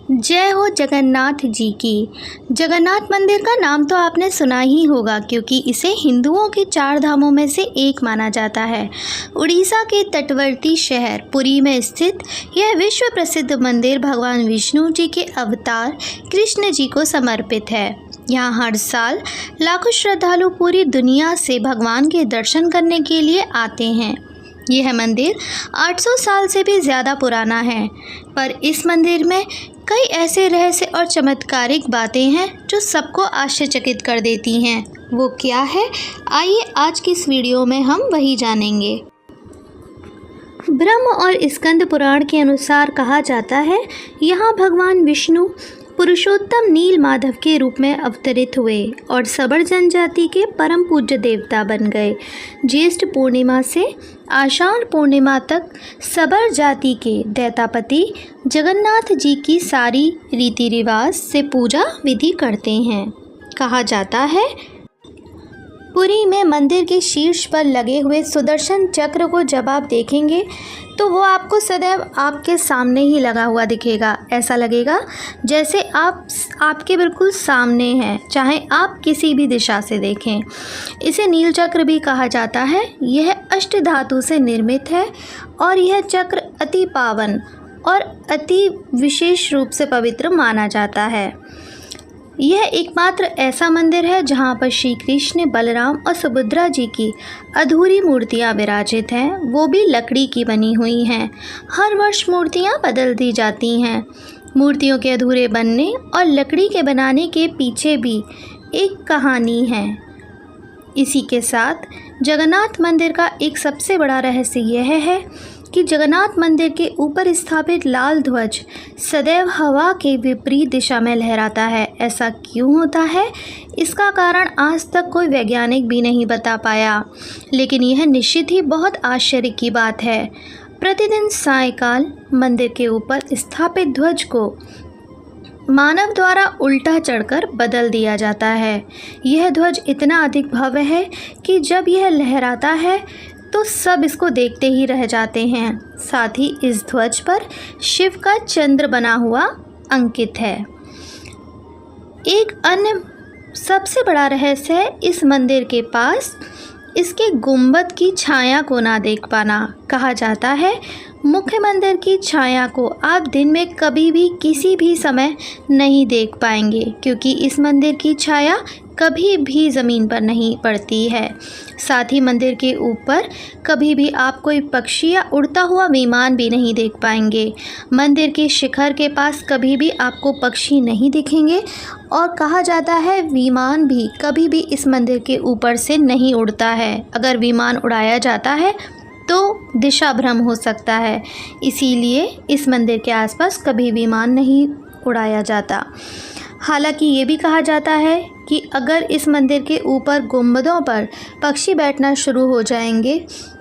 जय हो जगन्नाथ जी की। जगन्नाथ मंदिर का नाम तो आपने सुना ही होगा, क्योंकि इसे हिंदुओं के 4 धामों में से एक माना जाता है। उड़ीसा के तटवर्ती शहर पुरी में स्थित यह विश्व प्रसिद्ध मंदिर भगवान विष्णु जी के अवतार कृष्ण जी को समर्पित है। यहाँ हर साल लाखों श्रद्धालु पूरी दुनिया से भगवान के दर्शन करने के लिए आते हैं। यह मंदिर 800 साल से भी ज़्यादा पुराना है, पर इस मंदिर में कई ऐसे रहस्य और चमत्कारिक बातें हैं जो सबको आश्चर्यचकित कर देती हैं। वो क्या है, आइए आज की इस वीडियो में हम वही जानेंगे। ब्रह्म और स्कंद पुराण के अनुसार कहा जाता है, यहाँ भगवान विष्णु पुरुषोत्तम नील माधव के रूप में अवतरित हुए और सबर जनजाति के परम पूज्य देवता बन गए। ज्येष्ठ पूर्णिमा से आषाढ़ पूर्णिमा तक सबर जाति के दैतापति जगन्नाथ जी की सारी रीति रिवाज से पूजा विधि करते हैं। कहा जाता है, पुरी में मंदिर के शीर्ष पर लगे हुए सुदर्शन चक्र को जब आप देखेंगे तो वो आपको सदैव आपके सामने ही लगा हुआ दिखेगा। ऐसा लगेगा जैसे आपके बिल्कुल सामने हैं, चाहे आप किसी भी दिशा से देखें। इसे नील चक्र भी कहा जाता है। यह अष्ट धातु से निर्मित है और यह चक्र अति पावन और अति विशेष रूप से पवित्र माना जाता है। यह एकमात्र ऐसा मंदिर है जहाँ पर श्री कृष्ण, बलराम और सुभद्रा जी की अधूरी मूर्तियाँ विराजित हैं, वो भी लकड़ी की बनी हुई हैं। हर वर्ष मूर्तियाँ बदल दी जाती हैं। मूर्तियों के अधूरे बनने और लकड़ी के बनाने के पीछे भी एक कहानी है। इसी के साथ जगन्नाथ मंदिर का एक सबसे बड़ा रहस्य यह है कि जगन्नाथ मंदिर के ऊपर स्थापित लाल ध्वज सदैव हवा के विपरीत दिशा में लहराता है। ऐसा क्यों होता है, इसका कारण आज तक कोई वैज्ञानिक भी नहीं बता पाया, लेकिन यह निश्चित ही बहुत आश्चर्य की बात है। प्रतिदिन सायंकाल मंदिर के ऊपर स्थापित ध्वज को मानव द्वारा उल्टा चढ़कर बदल दिया जाता है। यह ध्वज इतना अधिक भव्य है कि जब यह लहराता है तो सब इसको देखते ही रह जाते हैं। साथ ही इस ध्वज पर शिव का चंद्र बना हुआ अंकित है। एक अन्य सबसे बड़ा रहस्य है इस मंदिर के पास इसके गुंबद की छाया को ना देख पाना। कहा जाता है, मुख्य मंदिर की छाया को आप दिन में कभी भी किसी भी समय नहीं देख पाएंगे, क्योंकि इस मंदिर की छाया कभी भी ज़मीन पर नहीं पड़ती है। साथ ही मंदिर के ऊपर कभी भी आप कोई पक्षी या उड़ता हुआ विमान भी नहीं देख पाएंगे। मंदिर के शिखर के पास कभी भी आपको पक्षी नहीं दिखेंगे और कहा जाता है विमान भी कभी भी इस मंदिर के ऊपर से नहीं उड़ता है। अगर विमान उड़ाया जाता है तो दिशा भ्रम हो सकता है, इसीलिए इस मंदिर के आसपास कभी विमान नहीं उड़ाया जाता। हालांकि ये भी कहा जाता है कि अगर इस मंदिर के ऊपर गुंबदों पर पक्षी बैठना शुरू हो जाएंगे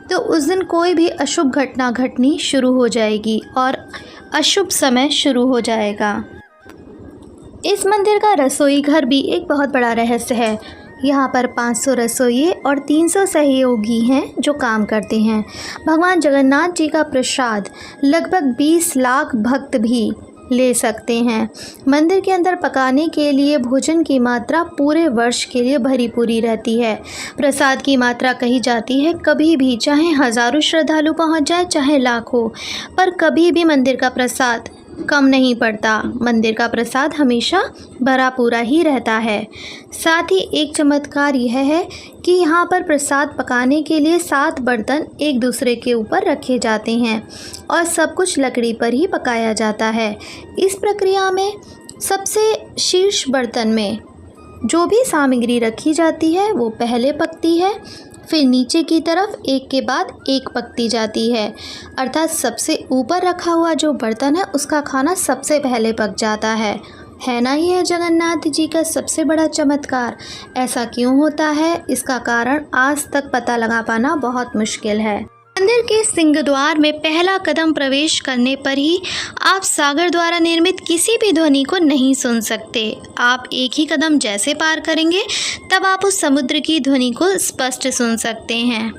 तो उस दिन कोई भी अशुभ घटना घटनी शुरू हो जाएगी और अशुभ समय शुरू हो जाएगा। इस मंदिर का रसोई घर भी एक बहुत बड़ा रहस्य है। यहाँ पर 500 रसोइये और 300 सहयोगी हैं जो काम करते हैं। भगवान जगन्नाथ जी का प्रसाद लगभग 20 लाख भक्त भी ले सकते हैं। मंदिर के अंदर पकाने के लिए भोजन की मात्रा पूरे वर्ष के लिए भरी पूरी रहती है। प्रसाद की मात्रा कही जाती है कभी भी, चाहे हज़ारों श्रद्धालु पहुंच जाए चाहे लाखों, पर कभी भी मंदिर का प्रसाद कम नहीं पड़ता। मंदिर का प्रसाद हमेशा भरा पूरा ही रहता है। साथ ही एक चमत्कार यह है कि यहाँ पर प्रसाद पकाने के लिए 7 बर्तन एक दूसरे के ऊपर रखे जाते हैं और सब कुछ लकड़ी पर ही पकाया जाता है। इस प्रक्रिया में सबसे शीर्ष बर्तन में जो भी सामग्री रखी जाती है वो पहले पकती है, फिर नीचे की तरफ एक के बाद एक पकती जाती है। अर्थात सबसे ऊपर रखा हुआ जो बर्तन है उसका खाना सबसे पहले पक जाता है ना। यह जगन्नाथ जी का सबसे बड़ा चमत्कार। ऐसा क्यों होता है, इसका कारण आज तक पता लगा पाना बहुत मुश्किल है। मंदिर के सिंहद्वार में पहला कदम प्रवेश करने पर ही आप सागर द्वारा निर्मित किसी भी ध्वनि को नहीं सुन सकते। आप एक ही कदम जैसे पार करेंगे तब आप उस समुद्र की ध्वनि को स्पष्ट सुन सकते हैं।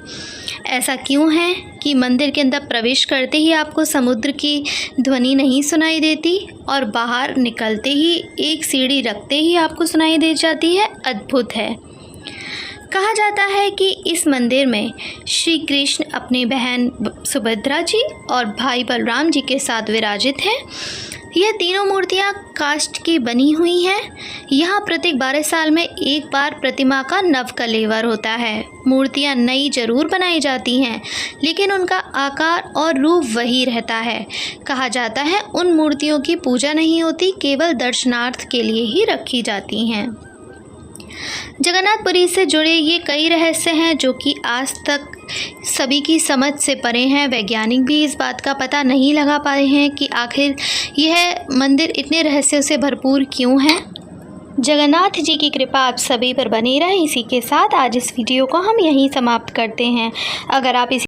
ऐसा क्यों है कि मंदिर के अंदर प्रवेश करते ही आपको समुद्र की ध्वनि नहीं सुनाई देती और बाहर निकलते ही एक सीढ़ी रखते ही आपको सुनाई दे जाती है? अद्भुत है। कहा जाता है कि इस मंदिर में श्री कृष्ण अपनी बहन सुभद्रा जी और भाई बलराम जी के साथ विराजित हैं। यह तीनों मूर्तियां काष्ठ की बनी हुई हैं। यहाँ प्रत्येक 12 साल में एक बार प्रतिमा का नव कलेवर होता है। मूर्तियां नई जरूर बनाई जाती हैं, लेकिन उनका आकार और रूप वही रहता है। कहा जाता है उन मूर्तियों की पूजा नहीं होती, केवल दर्शनार्थ के लिए ही रखी जाती हैं। जगन्नाथपुरी से जुड़े ये कई रहस्य हैं जो कि आज तक सभी की समझ से परे हैं। वैज्ञानिक भी इस बात का पता नहीं लगा पाए हैं कि आखिर यह मंदिर इतने रहस्यों से भरपूर क्यों है। जगन्नाथ जी की कृपा आप सभी पर बनी रहे। इसी के साथ आज इस वीडियो को हम यहीं समाप्त करते हैं। अगर आप इस